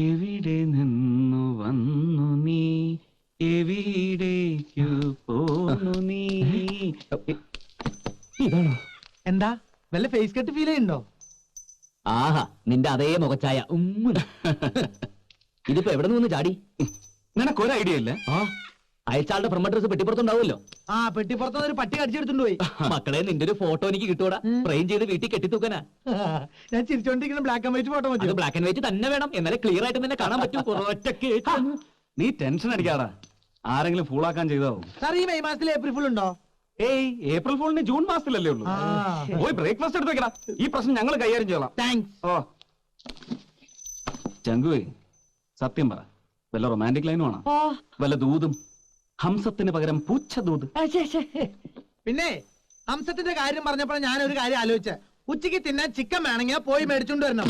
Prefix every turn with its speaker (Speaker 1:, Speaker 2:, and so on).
Speaker 1: എവിടെ നിന്നു വന്നു നീ, എവിടേക്കു പോന്നു നീ.
Speaker 2: ഇതാണോ?
Speaker 3: എന്താ വല്ല ഫേസ് കട്ട് ഫീൽ ചെയ്യുന്നുണ്ടോ?
Speaker 2: ആഹാ, നിന്റെ അതേ മുഖച്ചായ. ഇതിപ്പോ എവിടെ നിന്ന് ചാടി?
Speaker 1: നിനക്കൊരു ഐഡിയ ഇല്ല?
Speaker 2: ആ, അയച്ചാളുടെ പ്രൊമോട്ടേഴ്സ് പെട്ടിപ്പുറത്തുണ്ടാവുമല്ലോ.
Speaker 3: ആ പെട്ടിപ്പുറത്ത് ഒരു പട്ടി കടിച്ചെടുത്തോണ്ട് പോയി.
Speaker 2: മക്കളെ, നിന്റെ ഒരു ഫോട്ടോ എനിക്ക് കിട്ടൂടാ. ഫ്രെയിം ചെയ്ത് വീട്ടിൽ കെട്ടിത്തൂക്കാനാ.
Speaker 3: ഞാൻ ചിരിച്ചോണ്ടിരിക്കുന്ന ബ്ലാക്ക് ആൻഡ് വൈറ്റ് ഫോട്ടോ മതി.
Speaker 2: അത് ബ്ലാക്ക് ആൻഡ് വൈറ്റ് തന്നെ വേണം, എന്നാലേ ക്ലിയർ ആയിട്ട് തന്നെ കാണാൻ പറ്റും.
Speaker 1: നീ ടെൻഷൻ അടിക്കാടാ, ആരെങ്കിലും ഫൂളാക്കാൻ ചെയ്താവും.
Speaker 3: സാർ ഈ മെയ് മാസത്തിൽ ഏപ്രിൽ ഫുൾ ഉണ്ടോ?
Speaker 1: ഏയ്, ഏപ്രിൽ ഫൂളിന് ജൂൺ മാസത്തിലല്ലേ ഉള്ളൂ. പോയി ബ്രേക്ക്ഫാസ്റ്റ് എടുത്ത് വെക്കടാ. ഈ പ്രശ്നം ഞങ്ങൾ കൈകാര്യം ചെയ്യலாம்.
Speaker 3: താങ്ക്സ്.
Speaker 1: ഓ ചങ്കുവേ, സത്യം പറ, വല്ല റൊമാൻറ്റിക് ലൈനും ആണോ? വല്ല ദൂതും? ഹംസത്തിന് പകരം പൂച്ച ദൂത്.
Speaker 3: പിന്നെ ഹംസത്തിന്റെ കാര്യം പറഞ്ഞപ്പോൾ ഞാൻ ഒരു കാര്യം ആലോചിച്ച, ഉച്ചയ്ക്ക് തിന്നാൻ ചിക്കൻ വേണമെങ്കിൽ പോയി മേടിച്ചോണ്ട് വരണം.